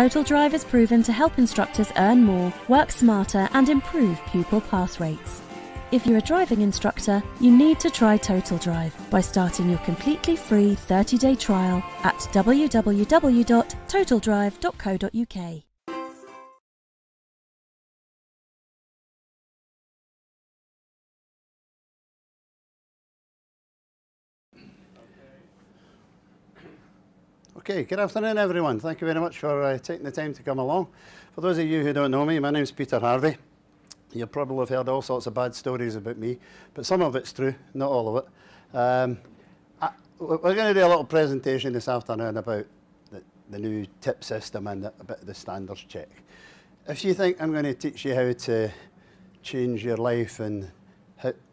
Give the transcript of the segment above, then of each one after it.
Total Drive is proven to help instructors earn more, work smarter, and improve pupil pass rates. If you're a driving instructor, you need to try Total Drive by starting your completely free 30-day trial at www.totaldrive.co.uk. Okay, good afternoon everyone. Thank you very much for taking the time to come along. For those of you who don't know me, my name's Peter Harvey. You probably have heard all sorts of bad stories about me, but some of it's true, not all of it. We're going to do a little presentation this afternoon about the new tip system and a bit of the standards check. If you think I'm going to teach you how to change your life and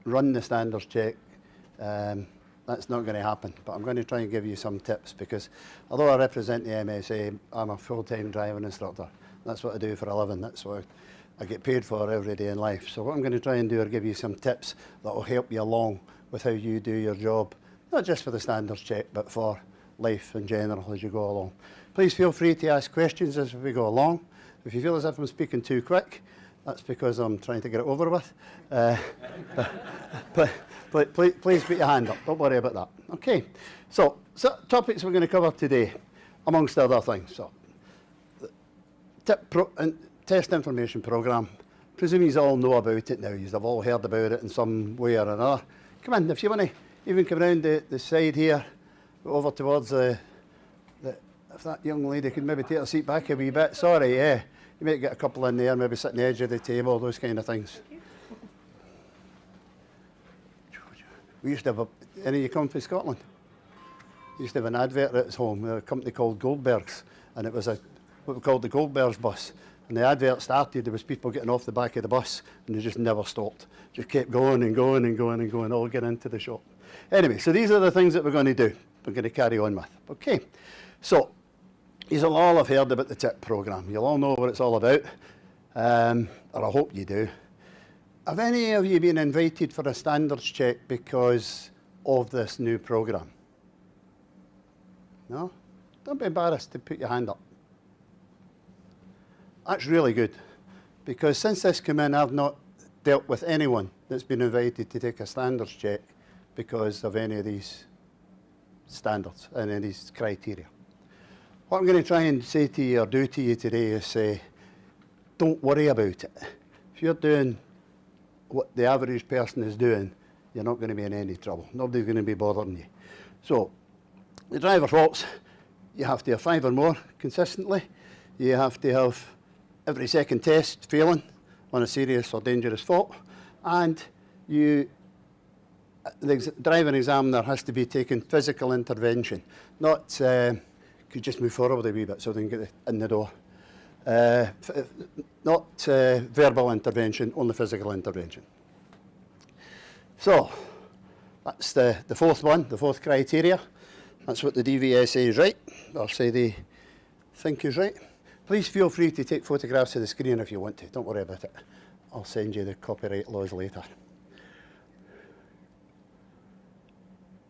run the standards check, that's not going to happen, but I'm going to try and give you some tips because although I represent the MSA, I'm a full-time driving instructor. That's what I do for a living. That's what I get paid for every day in life. So what I'm going to try and do is give you some tips that will help you along with how you do your job, not just for the standards check, but for life in general as you go along. Please feel free to ask questions as we go along. If you feel as if I'm speaking too quick, that's because I'm trying to get it over with. But please put your hand up. Don't worry about that. Okay. So topics we're going to cover today, amongst other things. So, test information program. Presume you all know about it now. You've all heard about it in some way or another. Come in, if you want to even come around the side here, over towards if that young lady could maybe take her seat back a wee bit. Sorry, yeah. You might get a couple in there, maybe sit on the edge of the table, those kind of things. We used to have any of you come from Scotland? We used to have an advert at home, a company called Goldbergs, and it was what we called the Goldbergs bus. And the advert started, there was people getting off the back of the bus, and they just never stopped. Just kept going and going and going and going, all get into the shop. Anyway, so these are the things that we're going to do. We're going to carry on with. Okay, so you'll all have heard about the TIP programme. You'll all know what it's all about, or I hope you do. Have any of you been invited for a standards check because of this new programme? No? Don't be embarrassed to put your hand up. That's really good, because since this came in, I've not dealt with anyone that's been invited to take a standards check because of any of these standards, any of these criteria. What I'm going to try and say to you or do to you today is say, don't worry about it. If you're doing what the average person is doing, you're not going to be in any trouble. Nobody's going to be bothering you. So, the driver faults, you have to have 5 or more consistently. You have to have every second test failing on a serious or dangerous fault. And the driving examiner has to be taking physical intervention, not, could you just move forward a wee bit so they can get in the door. Not verbal intervention, only physical intervention. So, that's the fourth one, the fourth criteria. That's what the DVSA is right, or say they think is right. Please feel free to take photographs of the screen if you want to. Don't worry about it. I'll send you the copyright laws later.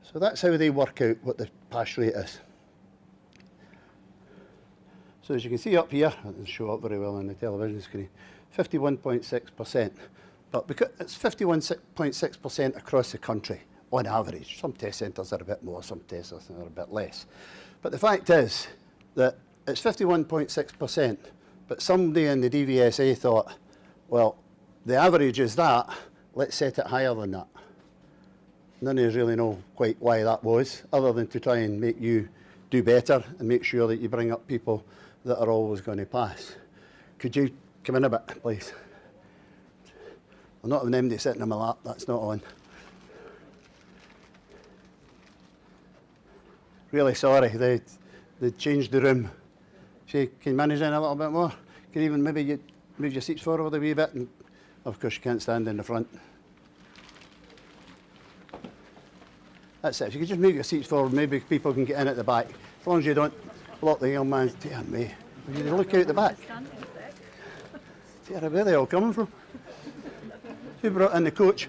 So that's how they work out what the pass rate is. So as you can see up here, it doesn't show up very well on the television screen, 51.6%. But because it's 51.6% across the country, on average. Some test centres are a bit more, some test centres are a bit less. But the fact is that it's 51.6%, but somebody in the DVSA thought, well, the average is that, let's set it higher than that. None of us really know quite why that was, other than to try and make you do better and make sure that you bring up people that are always going to pass. Could you come in a bit, please? I'm not an MD sitting on my lap, that's not on. Really sorry, they changed the room. Can you manage in a little bit more? Can you even maybe you move your seats forward a wee bit? And of course you can't stand in the front. That's it, if you could just move your seats forward, maybe people can get in at the back. As long as you don't block the young man's, dear me. You look out the back. Dear, where are they all coming from? Who brought in the coach?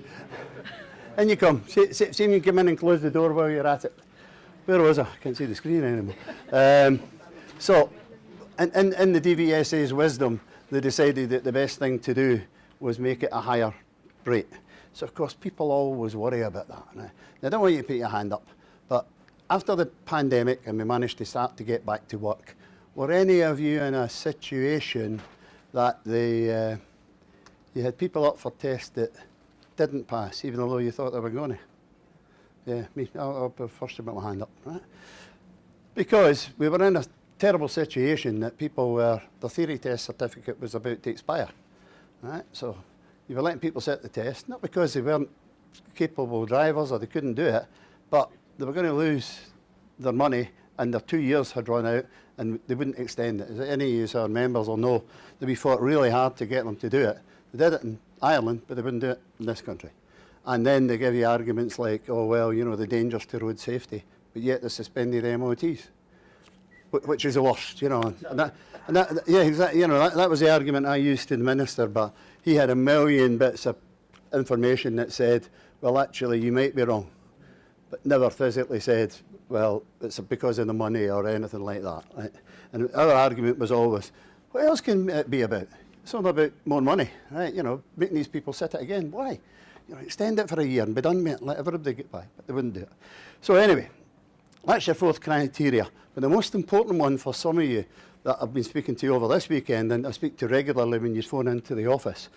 In you come. See if you can come in and close the door while you're at it. Where was I? I can't see the screen anymore. So, And in the DVSA's wisdom, they decided that the best thing to do was make it a higher rate. So of course people always worry about that. Now, I don't want you to put your hand up, but after the pandemic and we managed to start to get back to work, were any of you in a situation that you had people up for tests that didn't pass, even though you thought they were going to? Yeah, me. I'll be first to put my hand up, right? Because we were in a terrible situation that people were, the theory test certificate was about to expire, right? So you were letting people sit the test, not because they weren't capable drivers or they couldn't do it, but they were going to lose their money and their 2 years had run out and they wouldn't extend it. As any of our members will know, that we fought really hard to get them to do it. They did it in Ireland, but they wouldn't do it in this country. And then they give you arguments like, oh, well, you know, the dangers to road safety, but yet they suspended MOTs, which is the worst, you know. Yeah, exactly. You know, that was the argument I used to the minister, but he had a million bits of information that said, well, actually, you might be wrong, but never physically said, well, it's because of the money or anything like that. Right? And our argument was always, what else can it be about? It's all about more money, right? You know, making these people sit it again. Why? You know, extend it for a year and be done with it, let everybody get by, but they wouldn't do it. So anyway, that's your fourth criteria. But the most important one for some of you that I've been speaking to over this weekend, and I speak to regularly when you phone into the office,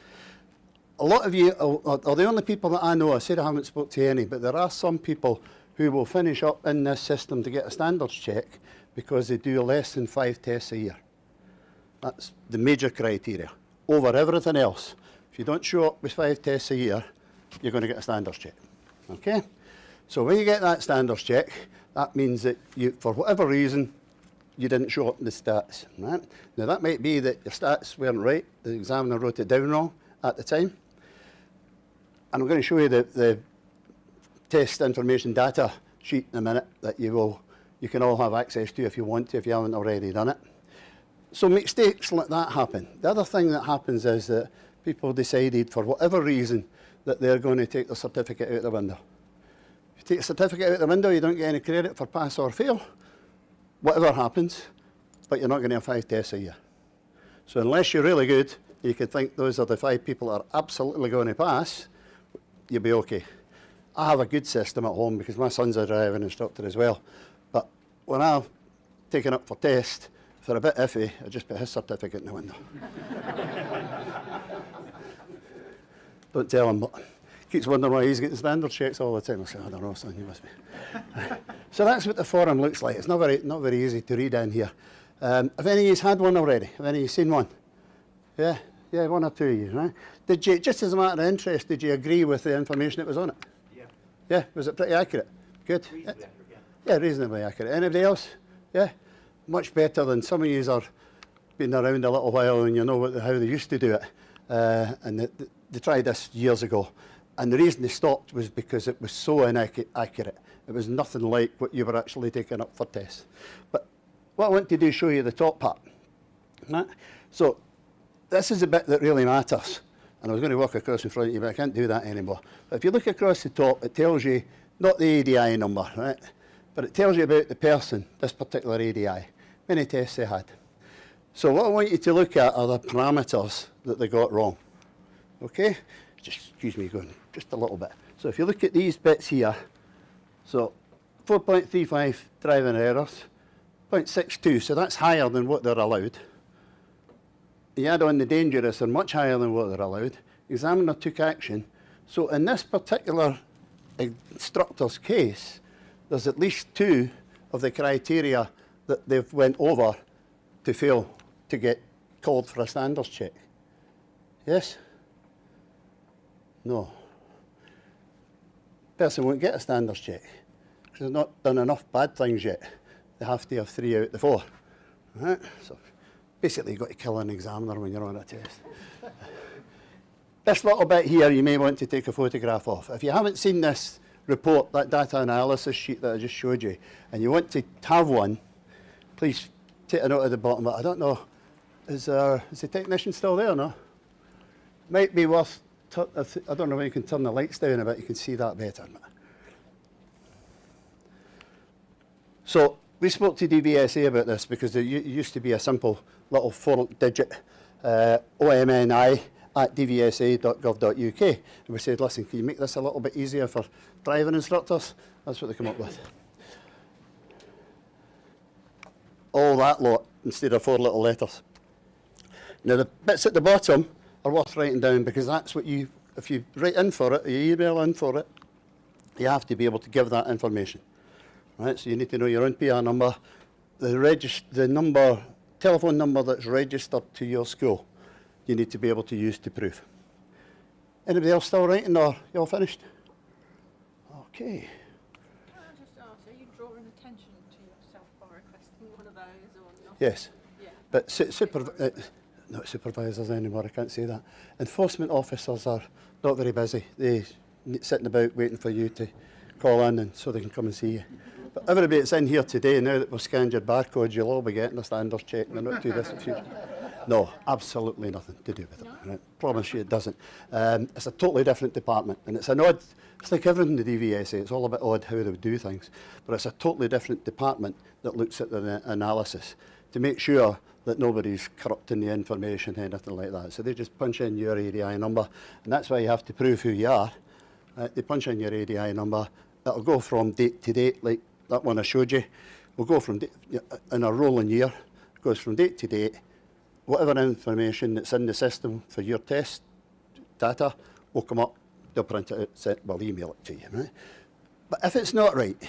a lot of you are the only people that I know. I said I haven't spoke to any, but there are some people who will finish up in this system to get a standards check because they do less than 5 tests a year. That's the major criteria. Over everything else, if you don't show up with 5 tests a year, you're going to get a standards check. Okay? So when you get that standards check, that means that you, for whatever reason, you didn't show up in the stats. Right? Now that might be that your stats weren't right, the examiner wrote it down wrong at the time. And I'm going to show you the test information data sheet in a minute that you can all have access to if you want to, if you haven't already done it. So mistakes like that happen. The other thing that happens is that people decided for whatever reason that they're going to take the certificate out the window. If you take a certificate out the window, you don't get any credit for pass or fail, whatever happens, but you're not going to have 5 tests a year. So unless you're really good, you could think those are the 5 people that are absolutely going to pass, you'll be okay. I have a good system at home because my son's a driving instructor as well. But when I've taken up for test, if they're a bit iffy, I just put his certificate in the window. Don't tell him, but he keeps wondering why he's getting standard checks all the time. I say, I don't know, son, you must be. So that's what the forum looks like. It's not very easy to read in here. Have any of you had one already? Have any of you seen one? Yeah, 1 or 2 of you, right? Did you, just as a matter of interest, did you agree with the information that was on it? Yeah. Yeah, was it pretty accurate? Good? Reasonably accurate, yeah. Yeah, reasonably accurate. Anybody else? Yeah? Much better than some of you are been around a little while and you know how they used to do it. And they tried this years ago. And the reason they stopped was because it was so inaccurate. It was nothing like what you were actually taking up for tests. But what I want to do is show you the top part. Right? So this is the bit that really matters. And I was going to walk across in front of you, but I can't do that anymore. But if you look across the top, it tells you, not the ADI number, right? But it tells you about the person, this particular ADI, many tests they had. So what I want you to look at are the parameters that they got wrong. Okay? Just, excuse me, going just a little bit. So if you look at these bits here, so 4.35 driving errors, 0.62, so that's higher than what they're allowed. You add on the dangerous, they're much higher than what they're allowed. Examiner took action. So in this particular instructor's case, there's at least 2 of the criteria that they've went over to fail to get called for a standards check. Yes? No. Person won't get a standards check because they've not done enough bad things yet. They have to have 3 out of the 4. Right? So basically, you've got to kill an examiner when you're on a test. This little bit here, you may want to take a photograph of. If you haven't seen this report, that data analysis sheet that I just showed you, and you want to have one, please take a note at the bottom. But I don't know, is the technician still there or no? Might be worth, I don't know if you can turn the lights down a bit, you can see that better. So we spoke to DVSA about this because there used to be a simple little 4-digit omni@dvsa.gov.uk. And we said, listen, can you make this a little bit easier for driving instructors? That's what they come up with. All that lot instead of 4 little letters. Now the bits at the bottom are worth writing down because that's what you, if you write in for it, or you email in for it, you have to be able to give that information. Right, so you need to know your own PR number, the number, telephone number that's registered to your school, you need to be able to use to prove. Anybody else still writing, or you all finished? Okay. Can I just ask, are you drawing attention to yourself by requesting one of those or not? Yes. Yeah. But not supervisors anymore, I can't say that. Enforcement officers are not very busy. They're sitting about waiting for you to call in and so they can come and see you. But everybody that's in here today, now that we've scanned your barcodes, you'll all be getting a standards check and they're not too distant. No, absolutely nothing to do with it. Right? Promise you it doesn't. It's a totally different department and it's it's like everything in the DVSA, it's all a bit odd how they would do things, but it's a totally different department that looks at the analysis to make sure that nobody's corrupting the information, anything like that. So they just punch in your ADI number, and that's why you have to prove who you are. They punch in your ADI number, it'll go from date to date, like that one I showed you. We'll go from in a rolling year, it goes from date to date. Whatever information that's in the system for your test data will come up, they'll print it out, we'll email it to you. Right? But if it's not right,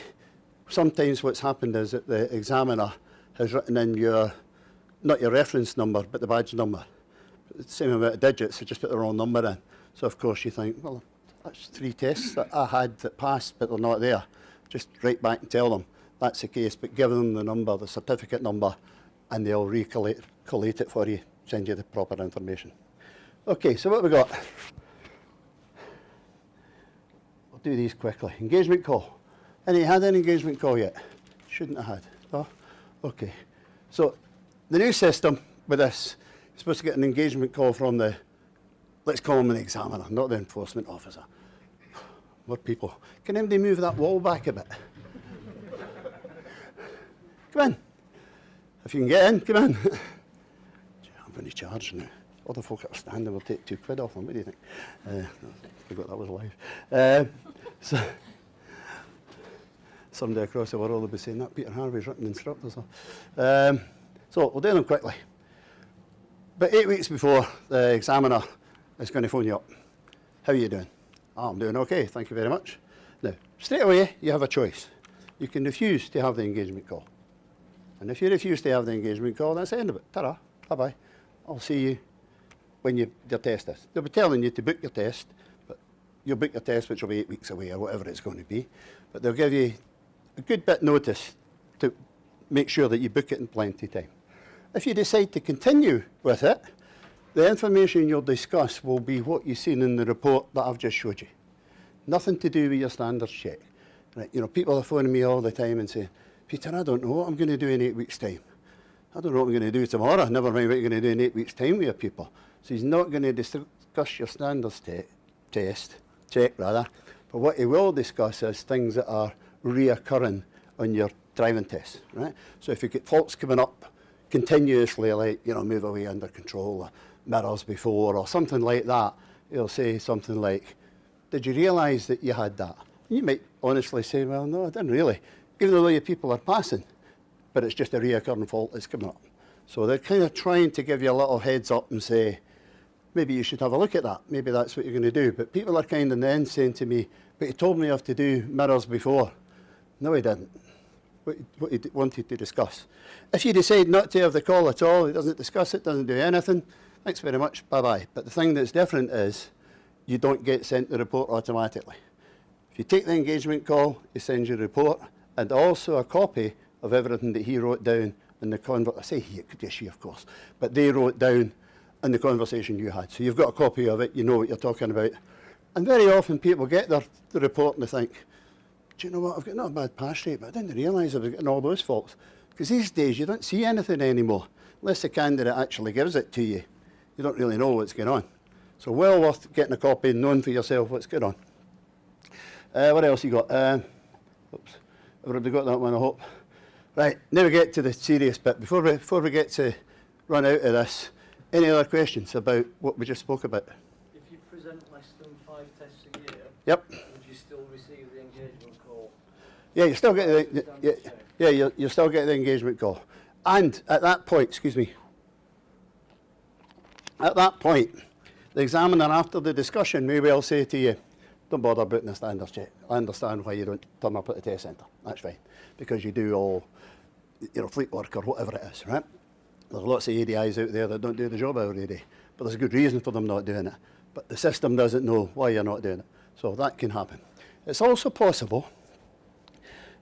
sometimes what's happened is that the examiner has written in not your reference number, but the badge number. The same amount of digits, they just put the wrong number in. So of course you think, well, that's 3 tests that I had that passed, but they're not there. Just write back and tell them that's the case, but give them the number, the certificate number, and they'll collate it for you, send you the proper information. Okay, so what have we got? We'll do these quickly. Engagement call. Any had an engagement call yet? Shouldn't have had. Oh, okay. So the new system with this, you're supposed to get an engagement call from the, let's call him an examiner, not the enforcement officer. More people. Can anybody move that wall back a bit? Come in. If you can get in, come in. I'm going to charge now. All the folk that are standing will take £2 off them. What do you think? I forgot that was live. So somebody across the world will be saying that Peter Harvey's written instructors off. So we'll do them quickly. But 8 weeks before, the examiner is going to phone you up. How are you doing? Oh, I'm doing okay, thank you very much. Now, straight away, you have a choice. You can refuse to have the engagement call. And if you refuse to have the engagement call, that's the end of it. Ta-ra, bye-bye. I'll see you when your test is. They'll be telling you to book your test, but you'll book your test, which will be 8 weeks away or whatever it's going to be. But they'll give you a good bit notice to make sure that you book it in plenty time. If you decide to continue with it, the information you'll discuss will be what you've seen in the report that I've just showed you. Nothing to do with your standards check. Right? You know, people are phoning me all the time and saying, Peter, I don't know what I'm going to do in 8 weeks' time. I don't know what I'm going to do tomorrow, never mind what you're going to do in 8 weeks' time with your people. So he's not going to discuss your standards check, but what he will discuss is things that are reoccurring on your driving tests, right? So if you get faults coming up continuously, like, you know, move away under control, or mirrors before, or something like that, he'll say something like, did you realise that you had that? You might honestly say, well, no, I didn't really, even though your people are passing, but it's just a reoccurring fault that's coming up. So they're kind of trying to give you a little heads up and say, maybe you should have a look at that. Maybe that's what you're going to do. But people are kind of then saying to me, but he told me I have to do mirrors before. No, he didn't. What he wanted to discuss. If you decide not to have the call at all, he doesn't discuss it, doesn't do anything, thanks very much, bye-bye. But the thing that's different is you don't get sent the report automatically. If you take the engagement call, he sends you a report and also a copy of everything that he wrote down in the conversation. I say he, it could be she, of course, but they wrote down in the conversation you had. So you've got a copy of it, you know what you're talking about. And very often people get the report and they think, do you know what, I've got not a bad pass rate, but I didn't realise I was getting all those faults. Because these days you don't see anything anymore. Unless the candidate actually gives it to you, you don't really know what's going on. So well worth getting a copy and knowing for yourself what's going on. What else you got? Oops, everybody got that one, I hope. Right, now we get to the serious bit. Before we get to run out of this, any other questions about what we just spoke about? If you present less than 5 tests a year, Yep. would you still receive the engagement call? Yeah, you still get you still get the engagement call. And at that point, excuse me, at that point, the examiner, after the discussion, may well say to you, don't bother about the standards check. I understand why you don't turn up at the test centre. That's fine. Because you do all, fleet work or whatever it is, right? There's lots of ADIs out there that don't do the job every day. But there's a good reason for them not doing it. But the system doesn't know why you're not doing it. So that can happen. It's also possible,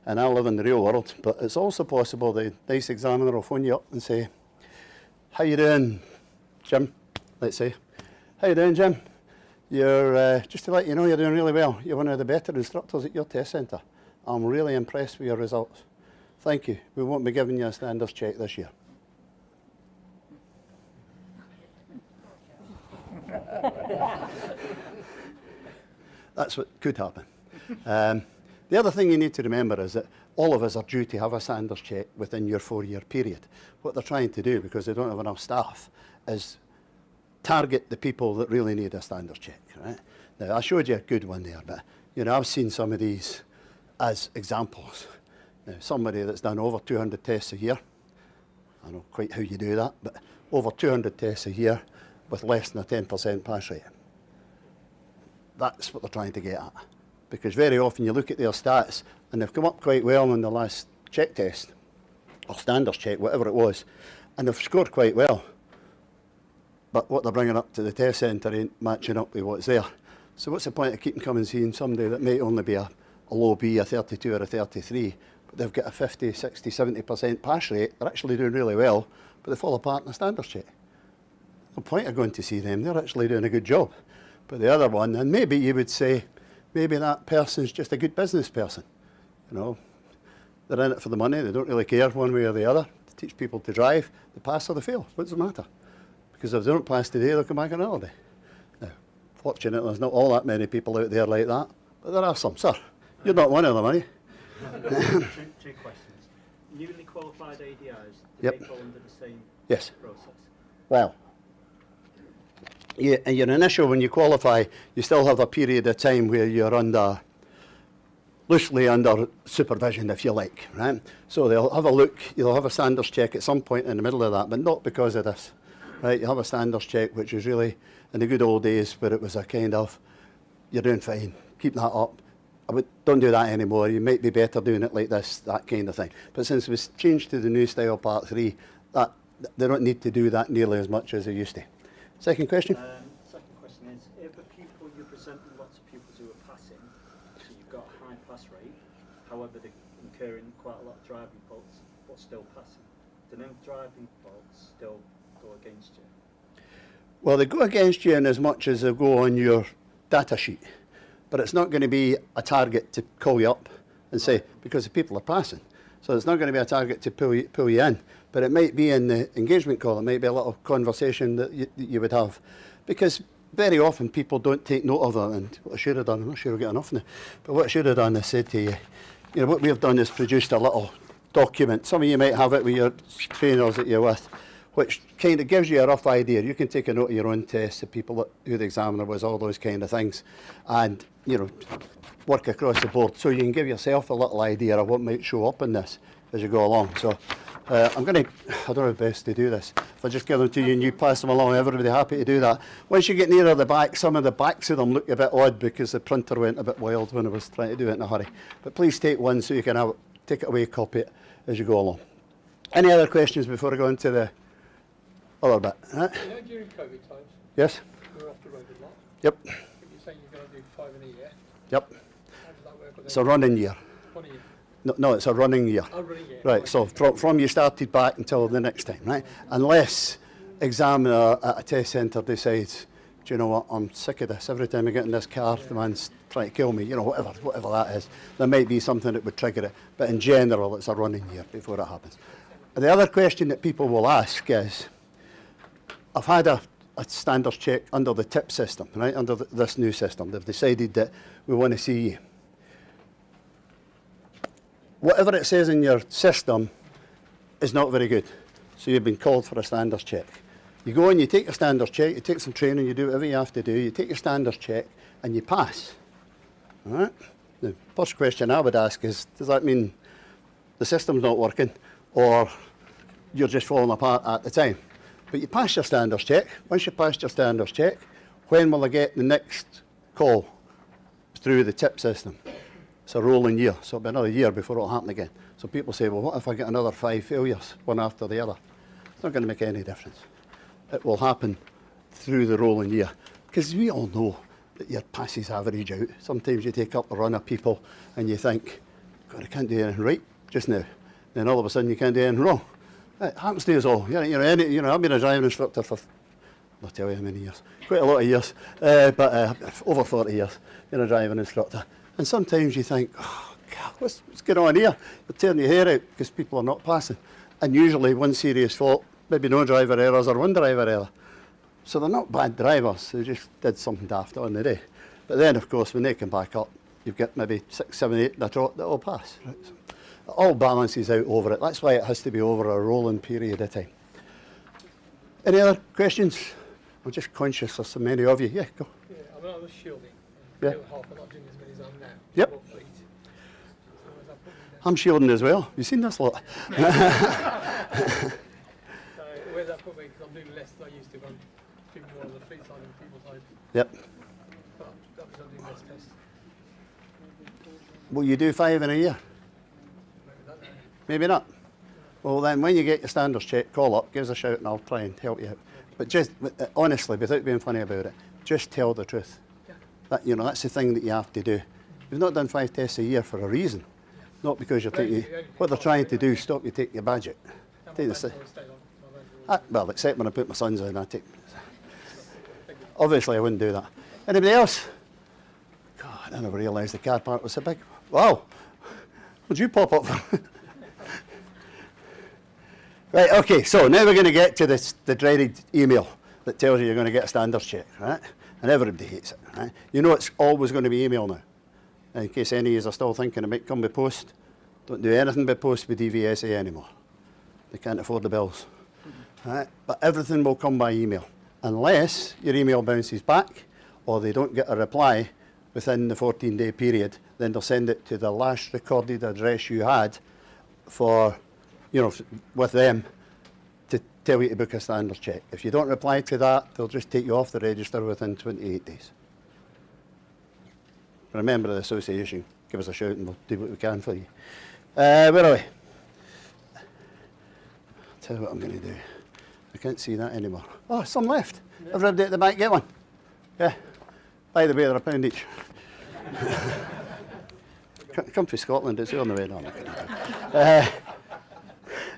and I live in the real world, but it's also possible the nice examiner will phone you up and say, how you doing, Jim? Let's say, how you doing, Jim? You're, just to let you know, you're doing really well. You're one of the better instructors at your test centre. I'm really impressed with your results. Thank you. We won't be giving you a standards check this year. That's what could happen. The other thing you need to remember is that all of us are due to have a standards check within your 4-year period. What they're trying to do, because they don't have enough staff, is target the people that really need a standards check. Right? Now, I showed you a good one there, but I've seen some of these as examples. Now, somebody that's done over 200 tests a year, I don't know quite how you do that, but over 200 tests a year with less than a 10% pass rate. That's what they're trying to get at. Because very often you look at their stats and they've come up quite well in the last check test, or standards check, whatever it was, and they've scored quite well. But what they're bringing up to the test centre ain't matching up with what's there. So what's the point of keeping coming and seeing somebody that may only be a low B, a 32 or a 33, but they've got a 50, 60, 70% pass rate, they're actually doing really well, but they fall apart in the standards check. No point of going to see them, they're actually doing a good job. But the other one, and maybe you would say, maybe that person's just a good business person. They're in it for the money, they don't really care one way or the other. They teach people to drive, they pass or they fail. What does it matter? Because if they don't pass today, they'll come back another day. Now, fortunately, there's not all that many people out there like that, but there are some. Sir, you're not one of them, are you? Two questions. Newly qualified ADIs, do Yep. they fall under the same Yes. process? Well, in your initial, when you qualify, you still have a period of time where you're loosely under supervision, if you like, right? So they'll have a look, you'll have a standards check at some point in the middle of that, but not because of this, right? You have a standards check, which is really, in the good old days, where it was a kind of, you're doing fine, keep that up. Don't do that anymore, you might be better doing it like this, that kind of thing. But since we've changed to the new style Part 3, they don't need to do that nearly as much as they used to. Second question? Second question is, if the pupil you present lots of pupils who are passing, so you've got a high pass rate, however they're incurring quite a lot of driving faults, but still passing, do them driving faults still go against you? Well, they go against you in as much as they go on your data sheet. But it's not going to be a target to call you up and say, because the people are passing. So it's not going to be a target to pull you in. But it might be in the engagement call, it might be a little conversation that you would have. Because very often people don't take note of that. And what I should have done, I'm not sure I'll get enough now, but what I should have done is said to you, what we've done is produced a little document. Some of you might have it with your trainers that you're with, which kind of gives you a rough idea. You can take a note of your own tests, the people who the examiner was, all those kind of things, and work across the board so you can give yourself a little idea of what might show up in this as you go along. So I don't know best to do this. If I just give them to you and you pass them along, everybody happy to do that. Once you get nearer the back, some of the backs of them look a bit odd because the printer went a bit wild when I was trying to do it in a hurry. But please take one so you can take it away, copy it as you go along. Any other questions before I go into the other bit? Right? During COVID times, Yes? we were off the road a lot. Yep. But you're saying you're going to do 5 in a year. Yep. How does that work? It's a running year. 1 a year. No, it's a running year. Oh, running year. Right, so from you started back until the next time, right? Unless examiner at a test centre decides, do you know what, I'm sick of this. Every time I get in this car, the man's trying to kill me, whatever that is. There might be something that would trigger it. But in general, it's a running year before it happens. The other question that people will ask is, I've had a standards check under the TIP system, right, under this new system. They've decided that we want to see you. Whatever it says in your system is not very good. So you've been called for a standards check. You go and you take your standards check, you take some training, you do whatever you have to do, you take your standards check and you pass. All right? The first question I would ask is, does that mean the system's not working or you're just falling apart at the time? But you pass your standards check. Once you pass your standards check, when will I get the next call through the tip system? It's a rolling year, so it'll be another year before it'll happen again. So people say, well, what if I get another 5 failures, one after the other? It's not going to make any difference. It will happen through the rolling year. Because we all know that your passes average out. Sometimes you take up a run of people and you think, God, I can't do anything right just now. Then all of a sudden you can't do anything wrong. It happens to us all. I've been a driving instructor for, I'll tell you how many years, quite a lot of years, but over 40 years, been a driving instructor. And sometimes you think, oh, God, what's going on here? You're tearing your hair out because people are not passing. And usually one serious fault, maybe no driver errors or one driver error. So they're not bad drivers, they just did something daft on the day. But then, of course, when they come back up, you've got maybe 6, 7, 8 in a trot that will pass. Right? So it all balances out over it. That's why it has to be over a rolling period of time. Any other questions? I'm just conscious there's so many of you. Yeah, go. Yeah, I mean, I was shielding. Yeah. Half, I'm not doing as many as I'm now. Yep. More fleet. So as I put me down- I'm shielding as well. You've seen this lot. So where's that put me? Because I'm doing less than I used to. I'm doing more on the fleet side than people side. Yep. But that means I'm doing less tests. Will you do 5 in a year? Maybe that now. Maybe not. Well, then when you get your standards check, call up, give us a shout and I'll try and help you out. But just, honestly, without being funny about it, just tell the truth. Yeah. That's the thing that you have to do. You've not done 5 tests a year for a reason. Not because you're taking, what they're trying to do is stop you taking your budget. And my Take the bank si- always stayed on. My bank always- Well, except when I put my sons in, I take. Obviously, I wouldn't do that. Anybody else? God, I never realised the car park was so big. Wow, where'd you pop up from? Right, okay, so now we're going to get to the dreaded email that tells you you're going to get a standards check, right? And everybody hates it, right? You know it's always going to be email now. In case any of you are still thinking it might come by post, don't do anything by post with DVSA anymore. They can't afford the bills. Right? But everything will come by email, unless your email bounces back or they don't get a reply within the 14-day period. Then they'll send it to the last recorded address you had for, with them to tell you to book a standards check. If you don't reply to that, they'll just take you off the register within 28 days. Remember the association, give us a shout and we'll do what we can for you. Where are we? I'll tell you what I'm going to do. I can't see that anymore. Oh, some left. Yeah. Everybody at the back, get one. Yeah. By the way, they're £1 each. Come to Scotland, it's the only way. No,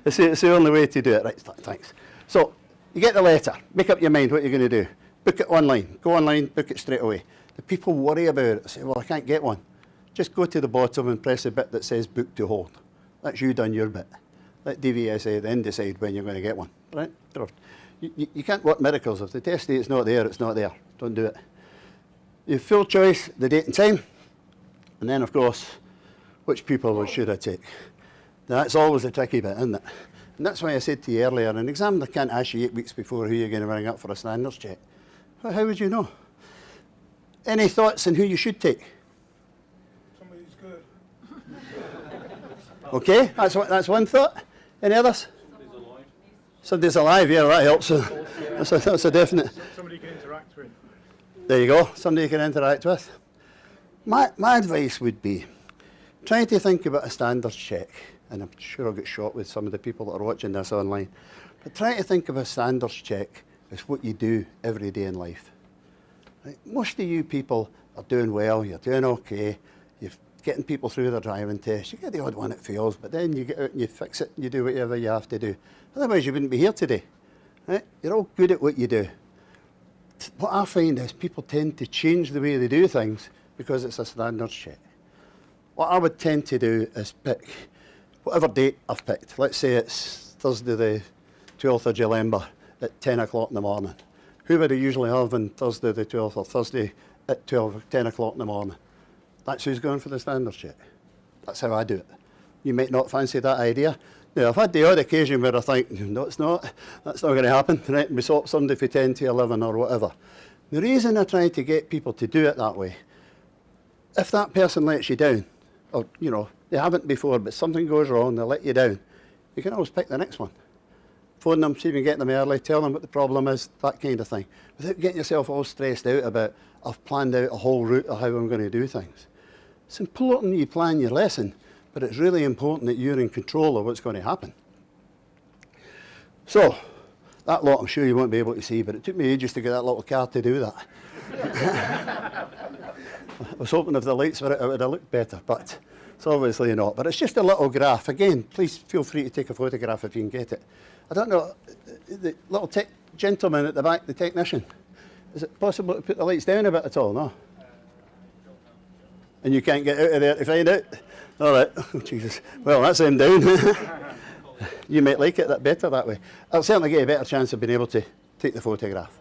it's the only way to do it. Right, thanks. So, you get the letter, make up your mind what you're going to do. Book it online. Go online, book it straight away. The people worry about it, say, well, I can't get one. Just go to the bottom and press the bit that says book to hold. That's you done your bit. Let DVSA then decide when you're going to get one. Right? You can't work miracles. If the test date's not there, it's not there. Don't do it. You have full choice, the date and time, and then, of course, which people should I take? That's always the tricky bit, isn't it? And that's why I said to you earlier, an examiner can't ask you 8 weeks before who you're going to ring up for a standards check. Well, how would you know? Any thoughts on who you should take? Somebody who's good. Okay, that's one thought. Any others? Somebody's alive. Somebody's alive, yeah, that helps. That's a definite. Somebody you can interact with. There you go, somebody you can interact with. My advice would be, try to think about a standards check, and I'm sure I'll get shot with some of the people that are watching this online, but try to think of a standards check as what you do every day in life. Right? Most of you people are doing well, you're doing okay, you're getting people through their driving test, you get the odd one that fails, but then you get out and you fix it and you do whatever you have to do. Otherwise you wouldn't be here today. Right? You're all good at what you do. What I find is people tend to change the way they do things because it's a standards check. What I would tend to do is pick whatever date I've picked. Let's say it's Thursday the 12th of July at 10 o'clock in the morning. Who would I usually have on Thursday the 12th or Thursday at 10 o'clock in the morning? That's who's going for the standards check. That's how I do it. You might not fancy that idea. Yeah, I've had the odd occasion where I think, no, it's not. That's not going to happen. Right? We swap somebody for 10 to 11 or whatever. The reason I try to get people to do it that way, if that person lets you down, or, you know, they haven't before, but something goes wrong, they let you down, you can always pick the next one. Phone them, see if you can get them early, tell them what the problem is, that kind of thing. Without getting yourself all stressed out about, I've planned out a whole route of how I'm going to do things. It's important you plan your lesson, but it's really important that you're in control of what's going to happen. So, that lot I'm sure you won't be able to see, but it took me ages to get that little card to do that. I was hoping if the lights were out, it would have looked better, but it's obviously not. But it's just a little graph. Again, please feel free to take a photograph if you can get it. I don't know, the little gentleman at the back, the technician, is it possible to put the lights down a bit at all? No? And you can't get out of there to find out? All right. Oh, Jesus. Well, that's them down. You might like it that better that way. I'll certainly get a better chance of being able to take the photograph.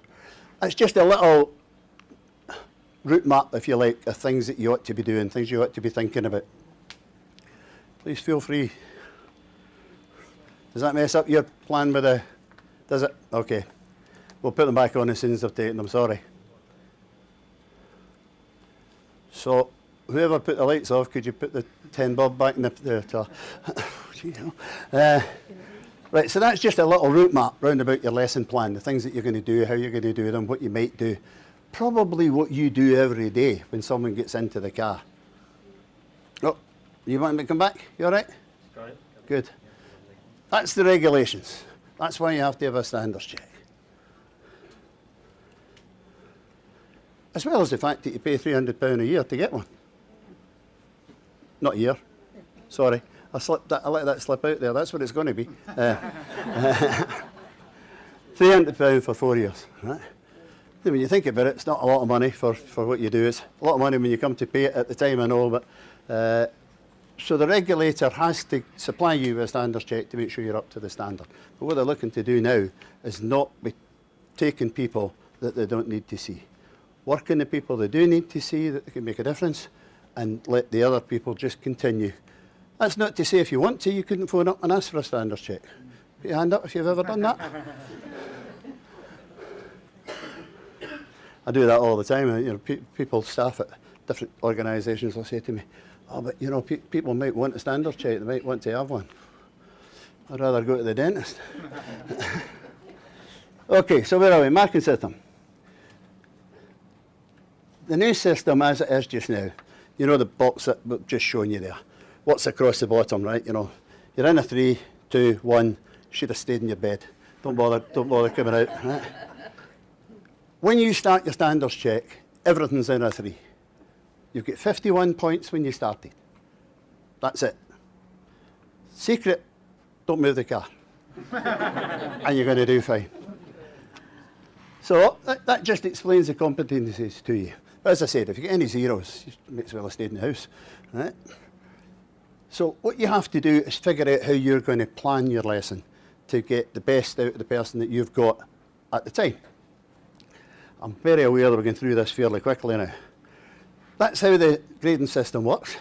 It's just a little route map, if you like, of things that you ought to be doing, things you ought to be thinking about. Please feel free. Does that mess up your plan with the... Does it? Okay. We'll put them back on as soon as I've taken them, sorry. So, whoever put the lights off, could you put the 10 bob back in the right, so that's just a little route map round about your lesson plan, the things that you're going to do, how you're going to do them, what you might do. Probably what you do every day when someone gets into the car. Oh, you want me to come back? You all right? Good. That's the regulations. That's why you have to have a standards check. As well as the fact that you pay £300 a year to get one. Not a year. Sorry. I let that slip out there. That's what it's going to be. £300 for 4 years. Right? When you think about it, it's not a lot of money for what you do. It's a lot of money when you come to pay it at the time and all, but so the regulator has to supply you with a standards check to make sure you're up to the standard. But what they're looking to do now is not be taking people that they don't need to see. Working the people they do need to see that they can make a difference, and let the other people just continue. That's not to say if you want to, you couldn't phone up and ask for a standards check. Put your hand up if you've ever done that. I do that all the time. You know, people, staff at different organisations will say to me, oh, but you know, people might want a standards check, they might want to have one. I'd rather go to the dentist. Okay, so where are we? Marking system. The new system as it is just now, you know the box that we've just shown you there. What's across the bottom, right? You know, you're in a 3, 2, 1, should have stayed in your bed. Don't bother coming out. Right? When you start your standards check, everything's in a 3. You've got 51 points when you started. That's it. Secret, don't move the car. And you're going to do fine. So that just explains the competencies to you. But as I said, if you get any zeros, you may as well have stayed in the house. Right? So what you have to do is figure out how you're going to plan your lesson to get the best out of the person that you've got at the time. I'm very aware that we're going through this fairly quickly now. That's how the grading system works.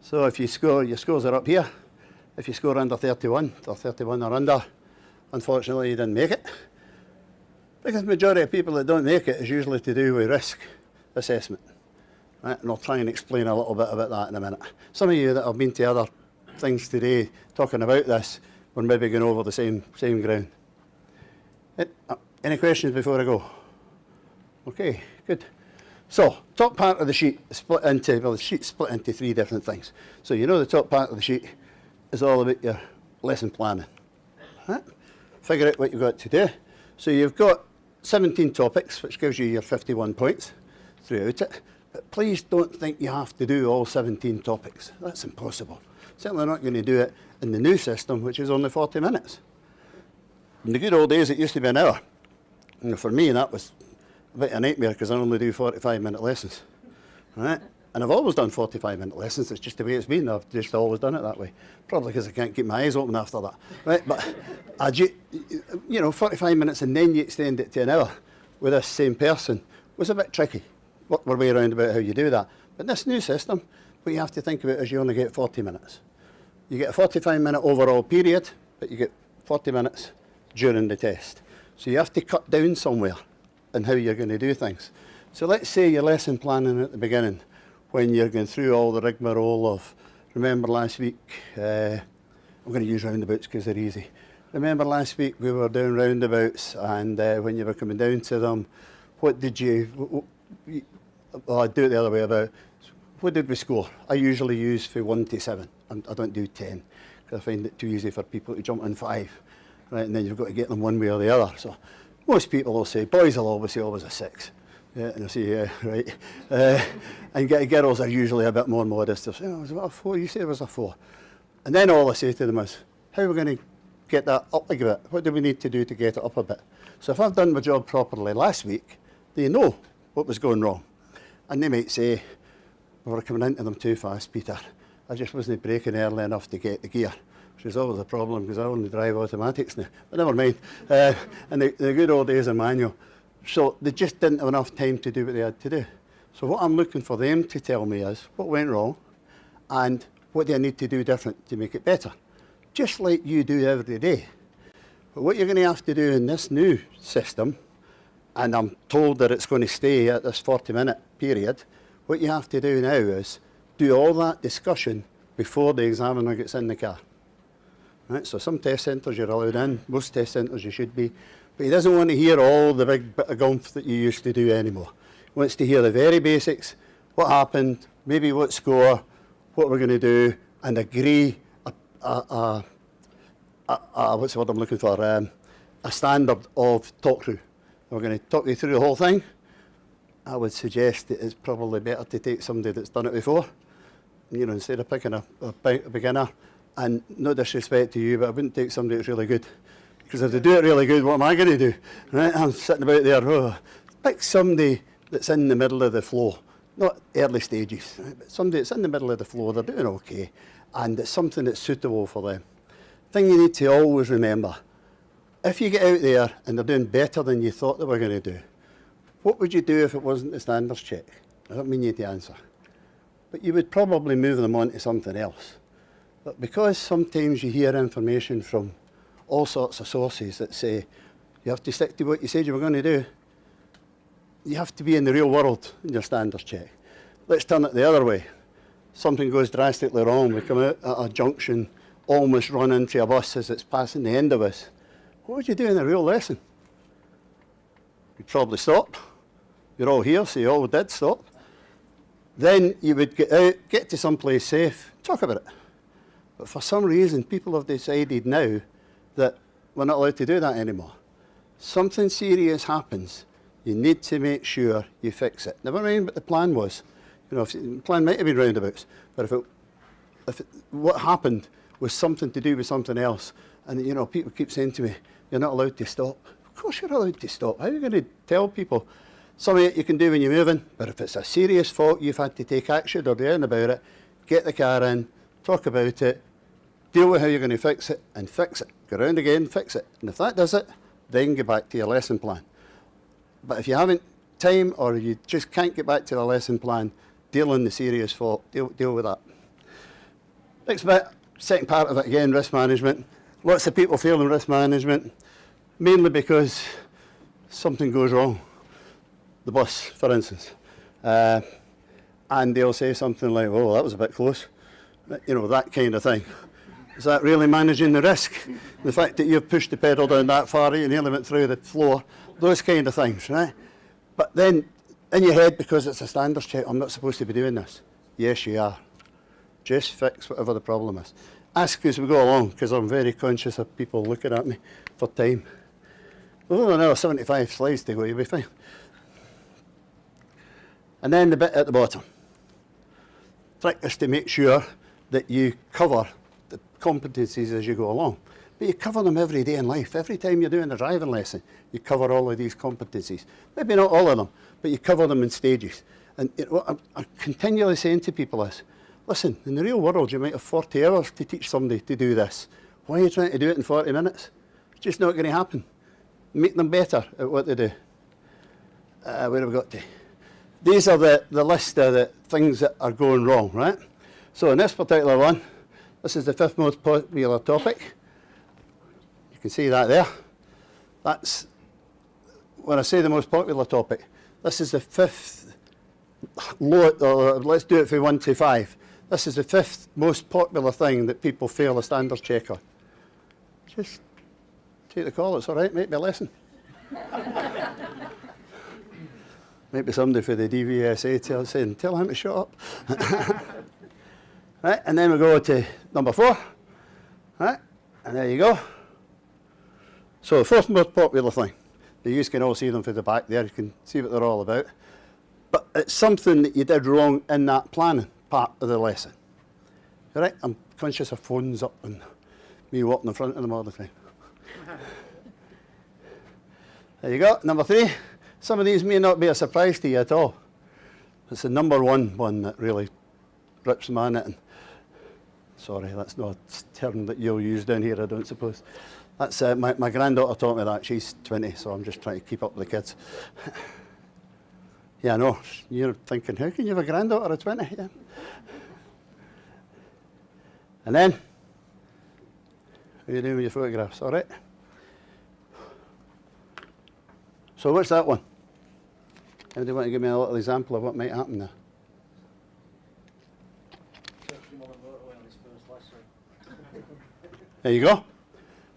So if you score, your scores are up here. If you score under 31 or 31 or under, unfortunately you didn't make it. Because the majority of people that don't make it is usually to do with risk assessment. Right? And I'll try and explain a little bit about that in a minute. Some of you that have been to other things today talking about this, we're maybe going over the same ground. Any questions before I go? Okay, good. So, top part of the sheet is split into, well, the sheet's split into 3 different things. So you know the top part of the sheet is all about your lesson planning. Right? Figure out what you've got to do. So you've got 17 topics, which gives you your 51 points throughout it. But please don't think you have to do all 17 topics. That's impossible. Certainly not going to do it in the new system, which is only 40 minutes. In the good old days, it used to be an hour. And for me, that was a bit of a nightmare because I only do 45-minute lessons. Right? And I've always done 45-minute lessons. It's just the way it's been. I've just always done it that way. Probably because I can't keep my eyes open after that. Right? But, you know, 45 minutes and then you extend it to an hour with this same person was a bit tricky. Work our way around about how you do that. But this new system, what you have to think about is you only get 40 minutes. You get a 45-minute overall period, but you get 40 minutes during the test. So you have to cut down somewhere in how you're going to do things. So let's say you're lesson planning at the beginning, when you're going through all the rigmarole of, remember last week, I'm going to use roundabouts because they're easy. Remember last week we were doing roundabouts, and when you were coming down to them, what did you, well, I'd do it the other way about. What did we score? I usually use for 1 to 7. I don't do 10, because I find it too easy for people to jump in 5, right? And then you've got to get them one way or the other. So most people will say, boys will always say always a 6. Yeah, and I say, yeah, right. And girls are usually a bit more modest. They'll say, oh, was it a 4? You said it was a 4. And then all I say to them is, how are we going to get that up a bit? What do we need to do to get it up a bit? So if I've done my job properly last week, they know what was going wrong. And they might say, we were coming into them too fast, Peter. I just wasn't braking early enough to get the gear, which is always a problem because I only drive automatics now. But never mind. And the good old days of manual. So they just didn't have enough time to do what they had to do. So what I'm looking for them to tell me is what went wrong and what do I need to do different to make it better. Just like you do every day. But what you're going to have to do in this new system, and I'm told that it's going to stay at this 40-minute period, what you have to do now is do all that discussion before the examiner gets in the car. Right? So some test centres you're allowed in, most test centres you should be, but he doesn't want to hear all the big bit of gumph that you used to do anymore. He wants to hear the very basics, what happened, maybe what score, what we're going to do, and agree what's the word I'm looking for, a standard of talk through. We're going to talk you through the whole thing. I would suggest that it's probably better to take somebody that's done it before, you know, instead of picking a beginner. And no disrespect to you, but I wouldn't take somebody that's really good. Because if they do it really good, what am I going to do? Right? I'm sitting about there, oh, pick somebody that's in the middle of the flow, not early stages, right? But somebody that's in the middle of the flow, they're doing okay, and it's something that's suitable for them. Thing you need to always remember, if you get out there and they're doing better than you thought they were going to do, what would you do if it wasn't the standards check? I don't mean you to answer. But you would probably move them on to something else. But because sometimes you hear information from all sorts of sources that say you have to stick to what you said you were going to do, you have to be in the real world in your standards check. Let's turn it the other way. Something goes drastically wrong. We come out at a junction, almost run into a bus as it's passing the end of us. What would you do in a real lesson? You'd probably stop. You're all here, so you all did stop. Then you would get out, get to someplace safe, talk about it. But for some reason, people have decided now that we're not allowed to do that anymore. Something serious happens, you need to make sure you fix it. Never mind what the plan was. You know, the plan might have been roundabouts, but what happened was something to do with something else. And you know, people keep saying to me, you're not allowed to stop. Of course you're allowed to stop. How are you going to tell people? Some of it you can do when you're moving, but if it's a serious fault, you've had to take action or do anything about it, get the car in, talk about it, deal with how you're going to fix it, and fix it. Go around again, fix it. And if that does it, then get back to your lesson plan. But if you haven't time or you just can't get back to the lesson plan, deal in the serious fault, deal with that. Next bit, second part of it again, risk management. Lots of people fail in risk management, mainly because something goes wrong. The bus, for instance. And they'll say something like, oh, that was a bit close. You know, that kind of thing. Is that really managing the risk? The fact that you've pushed the pedal down that far, you nearly went through the floor, those kind of things, right? But then, in your head, because it's a standards check, I'm not supposed to be doing this. Yes, you are. Just fix whatever the problem is. Ask as we go along, because I'm very conscious of people looking at me for time. We've only another 75 slides to go, you'll be fine. And then the bit at the bottom. Trick is to make sure that you cover the competencies as you go along. But you cover them every day in life. Every time you're doing a driving lesson, you cover all of these competencies. Maybe not all of them, but you cover them in stages. And what I'm continually saying to people is, listen, in the real world, you might have 40 hours to teach somebody to do this. Why are you trying to do it in 40 minutes? It's just not going to happen. Make them better at what they do. Where have we got to? These are the list of the things that are going wrong, right? So in this particular one, this is the 5th most popular topic. You can see that there. That's, when I say the most popular topic, this is the 5th, let's do it from 1 to 5. This is the 5th most popular thing that people fail a standards check on. Just take the call, it's all right, might be a lesson. Maybe somebody for the DVSA saying, tell him to shut up. Right, and then we go to number 4. Right, and there you go. So the 4th most popular thing. You can all see them from the back there, you can see what they're all about. But it's something that you did wrong in that planning part of the lesson. All right, I'm conscious of phones up and me walking in front of them all the time. There you go, number 3. Some of these may not be a surprise to you at all. It's the number one that really rips my knitting. Sorry, that's not a term that you'll use down here, I don't suppose. That's my granddaughter taught me that. She's 20, so I'm just trying to keep up with the kids. Yeah, I know. You're thinking, how can you have a granddaughter at 20? Yeah. And then, what are you doing with your photographs? All right. So what's that one? Anybody want to give me a little example of what might happen there? There you go.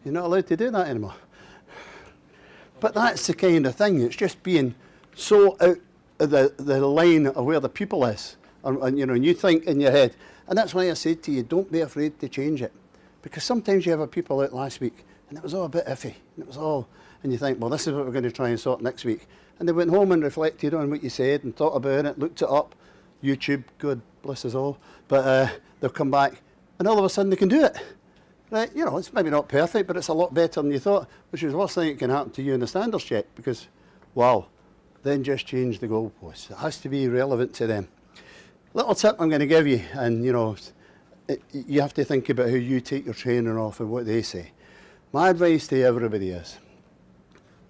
You're not allowed to do that anymore. But that's the kind of thing. It's just being so out of the line of where the pupil is. And you know, and you think in your head. And that's why I said to you, don't be afraid to change it. Because sometimes you have a pupil out last week and it was all a bit iffy. And it was all, and you think, well, this is what we're going to try and sort next week. And they went home and reflected on what you said and thought about it, looked it up. YouTube, God bless us all. But they'll come back and all of a sudden they can do it. Right, you know, it's maybe not perfect, but it's a lot better than you thought, which is the worst thing that can happen to you in the standards check, because, wow, then just change the goalposts. It has to be relevant to them. Little tip I'm going to give you, and, you know, you have to think about how you take your training off and what they say. My advice to everybody is,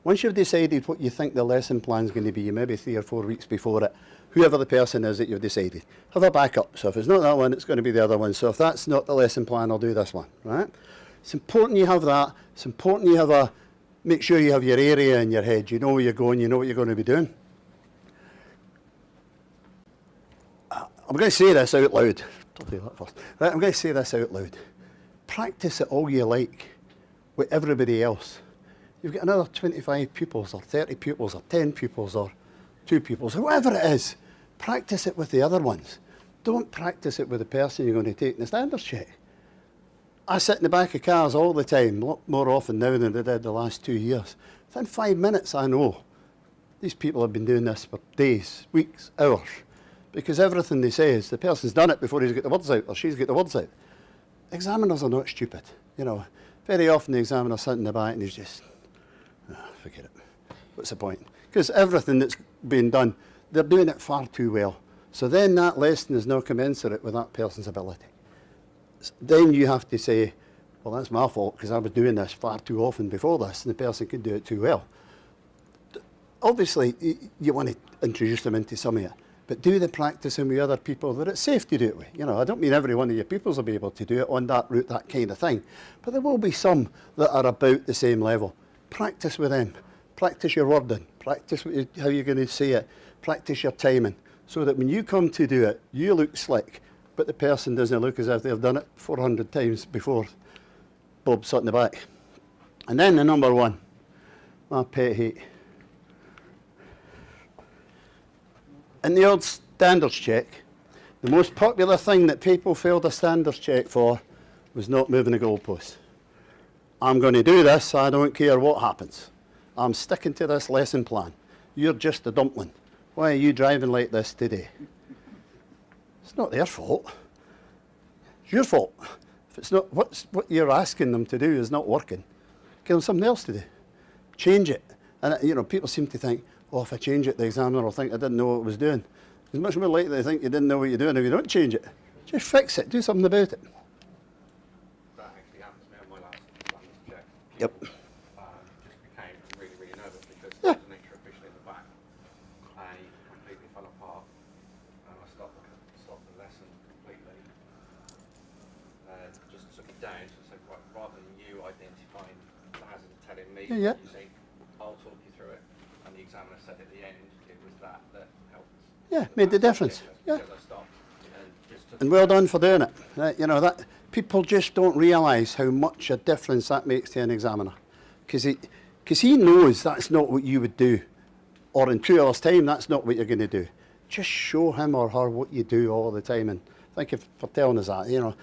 once you've decided what you think the lesson plan is going to be, maybe 3 or 4 weeks before it, whoever the person is that you've decided, have a backup. So if it's not that one, it's going to be the other one. So if that's not the lesson plan, I'll do this one, right? It's important you have that. It's important you have make sure you have your area in your head. You know where you're going, you know what you're going to be doing. I'm going to say this out loud. I'll do that first. Right, I'm going to say this out loud. Practice it all you like with everybody else. You've got another 25 pupils or 30 pupils or 10 pupils or 2 pupils, whoever it is, practice it with the other ones. Don't practice it with the person you're going to take in the standards check. I sit in the back of cars all the time, a lot more often now than I did the last 2 years. Within 5 minutes I know these people have been doing this for days, weeks, hours, because everything they say is the person's done it before he's got the words out or she's got the words out. Examiners are not stupid. You know, very often the examiner's sitting in the back and he's just, forget it. What's the point? Because everything that's being done, they're doing it far too well. So then that lesson is not commensurate with that person's ability. Then you have to say, well, that's my fault because I was doing this far too often before this and the person could do it too well. Obviously, you want to introduce them into some of it, but do the practicing with other people that it's safe to do it with. You know, I don't mean every one of your pupils will be able to do it on that route, that kind of thing, but there will be some that are about the same level. Practice with them. Practice your wording, practice how you're going to say it, practice your timing, so that when you come to do it, you look slick, but the person doesn't look as if they've done it 400 times before Bob sat in the back. And then the number 1, my pet hate. In the old standards check, the most popular thing that people failed a standards check for was not moving the goalposts. I'm going to do this, I don't care what happens. I'm sticking to this lesson plan. You're just a dumpling. Why are you driving like this today? It's not their fault. It's your fault. If it's not, what you're asking them to do is not working, give them something else to do. Change it. And you know, people seem to think, oh, if I change it, the examiner will think I didn't know what I was doing. It's much more likely they think you didn't know what you're doing if you don't change it. Just fix it. Do something about it. That actually happened to me on my last standards check. Yep. Just became really, really nervous because Yeah. there was an extra official in the back and he completely fell apart and I stopped the lesson completely be, Yeah. you say, I'll talk you through it, and the examiner said at the end it was that helped. Yeah, made the difference. Yeah. Because I stopped and just took And well done for doing it. Right, you know, that people just don't realise how much a difference that makes to an examiner. Because he knows that's not what you would do. Or in 2 hours' time, that's not what you're going to do. Just show him or her what you do all the time. And thank you for telling us that. You know,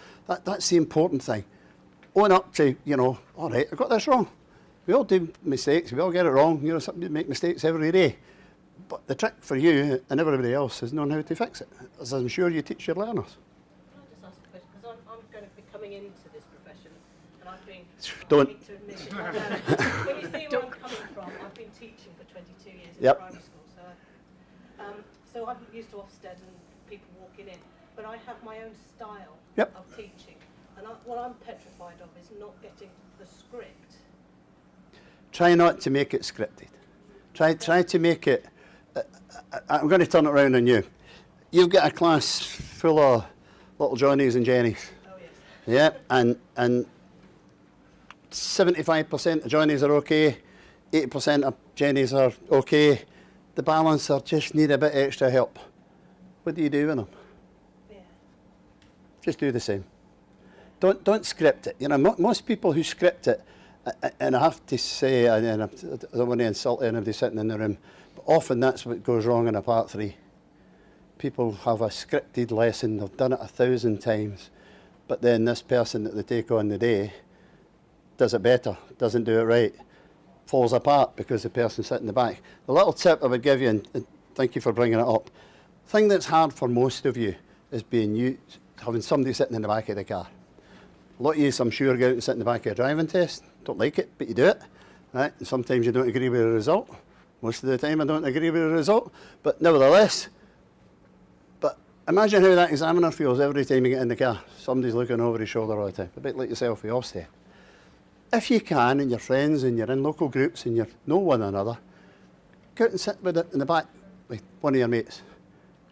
that's the important thing. Own up to, you know, all right, I got this wrong. We all do mistakes. We all get it wrong. You know, some people make mistakes every day. But the trick for you and everybody else is knowing how to fix it, as I'm sure you teach your learners. Can I just ask a question? Because I'm going to be coming into this profession, and I've been. Don't. I hate to admit it, but, when you see where I'm coming from, I've been teaching for 22 years in Yep. primary school, so I'm used to Ofsted and people walking in, but I have my own style Yep. of teaching, and what I'm petrified of is not getting the script. Try not to make it scripted. Try to make it. I'm going to turn it around on you. You've got a class full of little Johnnies and Jennies. Oh yes. Yeah, and 75% of Johnnies are okay, 80% of Jennies are okay. The balance are just need a bit extra help. What do you do with them? Yeah. Just do the same. Don't script it. You know, most people who script it, and I have to say, and I don't want to insult anybody sitting in the room, but often that's what goes wrong in a part 3. People have a scripted lesson, they've done it 1,000 times, but then this person that they take on the day does it better, doesn't do it right, falls apart because the person sitting in the back. The little tip I would give you, and thank you for bringing it up, the thing that's hard for most of you is having somebody sitting in the back of the car. A lot of you, I'm sure, go out and sit in the back of a driving test. Don't like it, but you do it. Right? And sometimes you don't agree with the result. Most of the time I don't agree with the result. But nevertheless, imagine how that examiner feels every time you get in the car. Somebody's looking over his shoulder all the time. A bit like yourself with Ofsted. If you can, and you're friends, and you're in local groups, and you know one another, go out and sit with it in the back with one of your mates.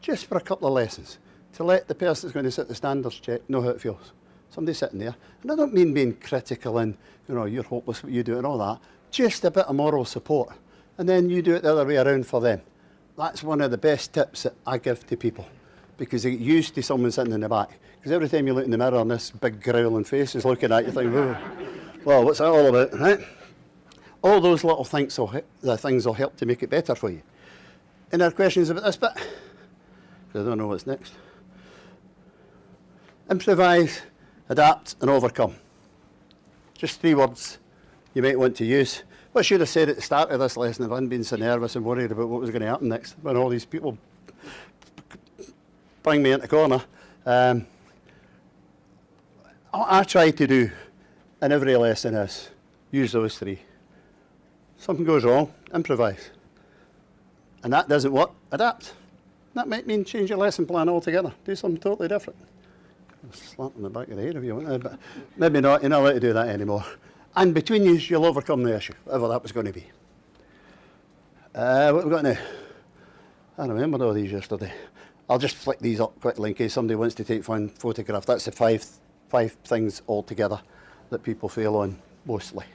Just for a couple of lessons. To let the person that's going to sit the standards check know how it feels. Somebody sitting there. And I don't mean being critical and, you know, you're hopeless what you do and all that. Just a bit of moral support. And then you do it the other way around for them. That's one of the best tips that I give to people. Because they get used to someone sitting in the back. Because every time you look in the mirror and this big growling face is looking at you, think, well, what's that all about, right? All those little things will help to make it better for you. Any other questions about this bit? Because I don't know what's next. Improvise, adapt and overcome. Just 3 words you might want to use. What I should have said at the start of this lesson if I hadn't been so nervous and worried about what was going to happen next when all these people bring me into the corner. What I try to do in every lesson is use those 3. Something goes wrong, improvise. And that doesn't work, adapt. That might mean change your lesson plan altogether. Do something totally different. Slap in the back of the head if you want to, but maybe not. You're not allowed to do that anymore. And between you, you'll overcome the issue, whatever that was going to be. What have we got now? I remembered all these yesterday. I'll just flick these up quickly in case somebody wants to take one photograph. That's the five things altogether that people fail on mostly.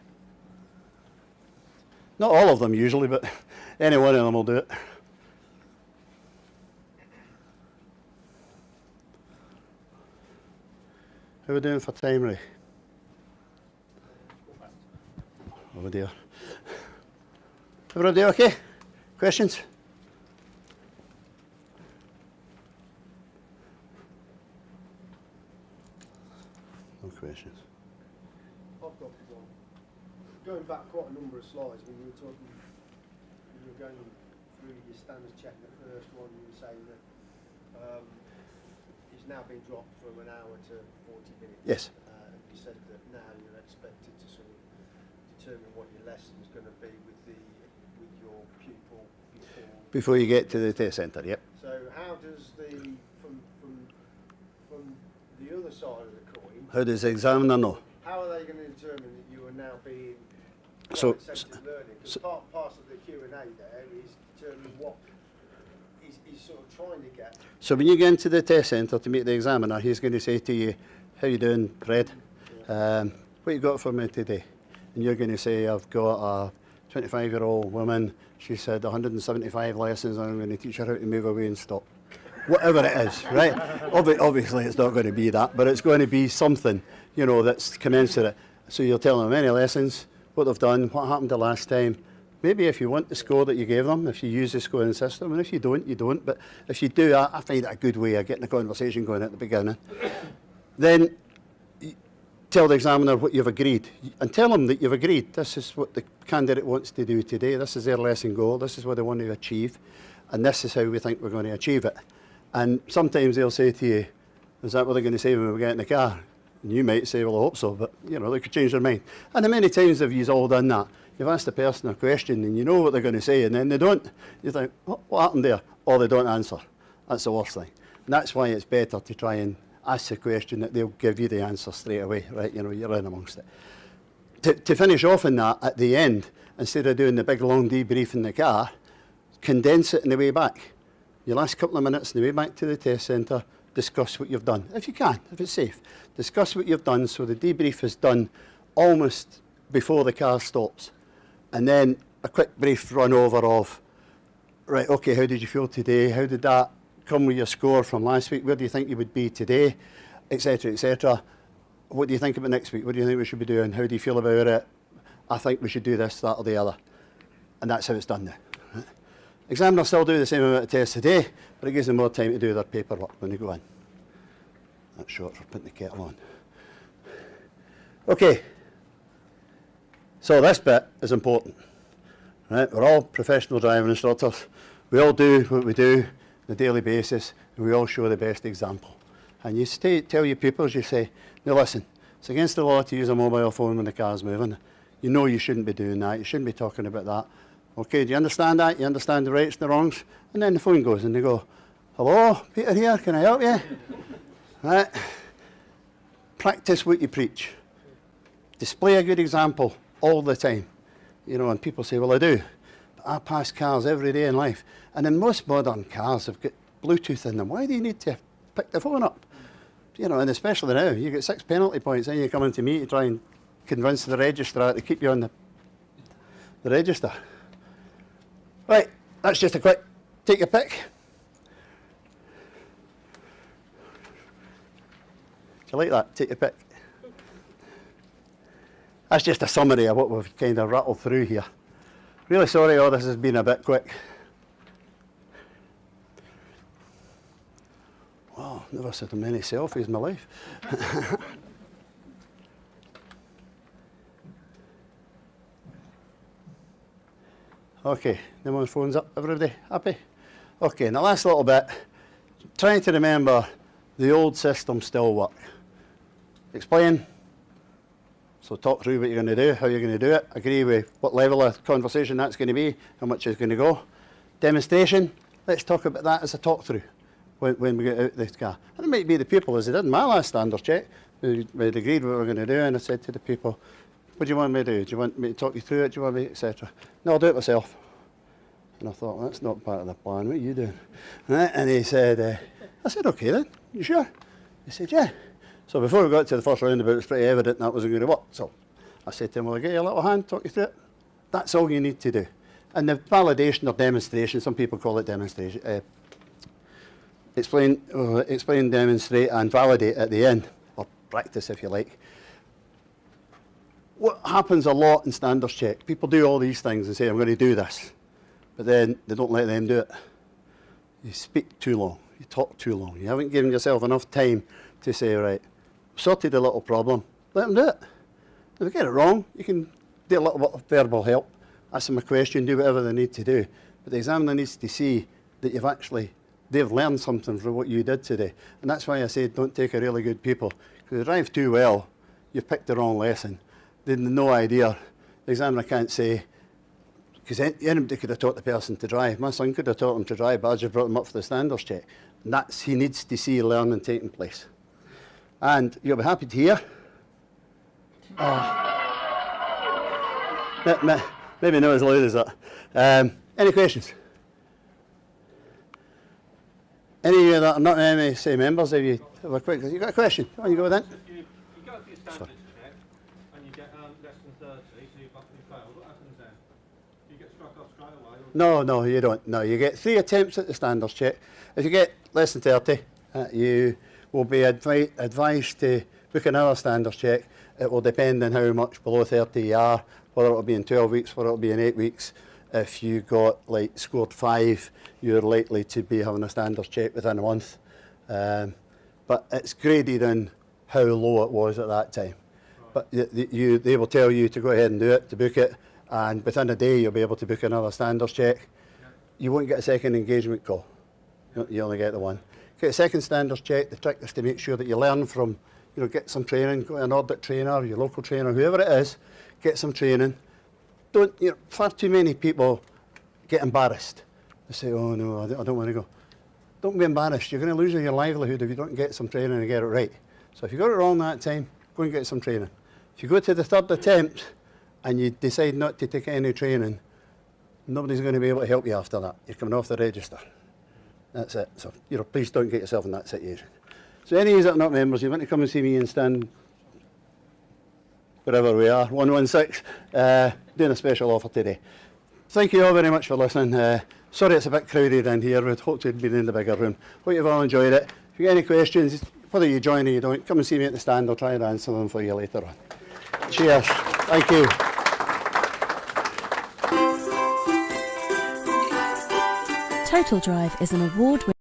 Not all of them usually, but any one of them will do it. How are we doing for time, Ray? Oh dear. Everybody okay? Questions? No questions. I've got one. Going back quite a number of slides, when you were talking, when you were going through your standards check, the first one you were saying that it's now been dropped from an hour to 40 minutes. Yes. And you said that now you're expected to sort of determine what your lesson is going to be with your pupil Before you get to the test centre, yep. So how does from the other side of the coin, How does the examiner know? how are they going to determine that you are now being accepted learning? Because part of the Q&A there is determining what he's sort of trying to get. So when you get into the test centre to meet the examiner, he's going to say to you, how you doing, Fred? What you got for me today? and you're going to say, I've got a 25-year-old woman, she's had 175 lessons, and I'm going to teach her how to move away and stop. Whatever it is, right? Obviously, it's not going to be that, but it's going to be something, you know, that's commensurate. So you'll tell them any lessons, what they've done, what happened the last time. Maybe if you want the score that you gave them, if you use the scoring system, and if you don't, you don't. But if you do, I find it a good way of getting the conversation going at the beginning. Then tell the examiner what you've agreed, and tell them that you've agreed. This is what the candidate wants to do today. This is their lesson goal. This is what they want to achieve, and this is how we think we're going to achieve it. And sometimes they'll say to you, is that what they're going to say when we get in the car? And you might say, well, I hope so, but you know, they could change their mind. And how many times have you all done that? You've asked the person a question and you know what they're going to say, and then they don't. You think, what happened there? Or they don't answer. That's the worst thing. And that's why it's better to try and ask the question that they'll give you the answer straight away, right? You know, you're in amongst it. To finish off on that, at the end, instead of doing the big long debrief in the car, condense it on the way back. Your last couple of minutes on the way back to the test centre, discuss what you've done. If you can, if it's safe. Discuss what you've done so the debrief is done almost before the car stops. And then a quick brief run over of, right, okay, how did you feel today? How did that come with your score from last week? Where do you think you would be today? Etc., etc. What do you think about next week? What do you think we should be doing? How do you feel about it? I think we should do this, that or the other. And that's how it's done now. Right? Examiners still do the same amount of tests today, but it gives them more time to do their paperwork when they go in. That's short for putting the kettle on. Okay. So this bit is important, right? We're all professional driving instructors. We all do what we do on a daily basis, and we all show the best example. And you tell your pupils, you say, now listen, it's against the law to use a mobile phone when the car's moving. You know you shouldn't be doing that. You shouldn't be talking about that. Okay, do you understand that? You understand the rights and the wrongs? And then the phone goes and they go, hello, Peter here, can I help you? Right? Practice what you preach. Display a good example all the time. You know, and people say, well, I do. But I pass cars every day in life. And in most modern cars, have got Bluetooth in them. Why do you need to pick the phone up? You know, and especially now, you get 6 penalty points, then you come into me to try and convince the registrar to keep you on the register. Right, that's just a quick, take your pick. Do you like that? Take your pick. That's just a summary of what we've kind of rattled through here. Really sorry all this has been a bit quick. Wow, never seen so many selfies in my life. Okay, no more phones up, everybody happy? Okay, and the last little bit, trying to remember the old system still work. Explain. So talk through what you're going to do, how you're going to do it, agree with what level of conversation that's going to be, how much is going to go. Demonstration, let's talk about that as a talk through when we get out the car. And it might be the people, as I did in my last standard check, we'd agreed what we were going to do, and I said to the people, what do you want me to do? Do you want me to talk you through it? Do you want me, etc.? No, I'll do it myself. And I thought, well, that's not part of the plan, what are you doing? And he said, I said, okay then, you sure? He said, yeah. So before we got to the first roundabout, it was pretty evident that wasn't going to work. So I said to him, well, I'll get your little hand, talk you through it. That's all you need to do. And the validation or demonstration, some people call it demonstration, explain, demonstrate and validate at the end, or practice if you like. What happens a lot in standards check, people do all these things and say, I'm going to do this, but then they don't let them do it. You speak too long, you talk too long. You haven't given yourself enough time to say, right, sorted a little problem, let them do it. If they get it wrong, you can do a little bit of verbal help, ask them a question, do whatever they need to do. But the examiner needs to see that they've learned something from what you did today. And that's why I said don't take a really good pupil. Because if they drive too well, you've picked the wrong lesson. They had no idea. The examiner can't say, because anybody could have taught the person to drive. My son could have taught him to drive, but I just brought him up for the standards check. And he needs to see learning taking place. And you'll be happy to hear. Maybe not as loud as that. Any questions? Any of you that are not MSA members, if you have a quick, you got a question? Come on, you go with that. You go for your standards check and you get less than 30, so No, no, you don't. No, you get 3 attempts at the standards check. If you get less than 30, you will be advised to book another standards check. It will depend on how much below 30 you are, whether it will be in 12 weeks, whether it will be in 8 weeks. If you got scored 5, you're likely to be having a standards check within a month. But it's graded on how low it was at that time. But they will tell you to go ahead and do it, to book it, and within a day you'll be able to book another standards check. You won't get a second engagement call. You only get the one. Get a second standards check. The trick is to make sure that you learn from, get some training, go to an audit trainer, your local trainer, whoever it is, get some training. Don't, far too many people get embarrassed. They say, oh no, I don't want to go. Don't be embarrassed. You're going to lose your livelihood if you don't get some training and get it right. So if you got it wrong that time, go and get some training. If you go to the 3rd attempt and you decide not to take any training, nobody's going to be able to help you after that. You're coming off the register. That's it. So, please don't get yourself in that situation. So any of you that are not members, you want to come and see me and stand wherever we are, 116, doing a special offer today. Thank you all very much for listening. Sorry it's a bit crowded in here. We'd hoped you'd been in the bigger room. Hope you've all enjoyed it. If you get any questions, whether you join or you don't, come and see me at the stand. I'll try and answer them for you later on. Cheers. Thank you. Total Drive is an award-winning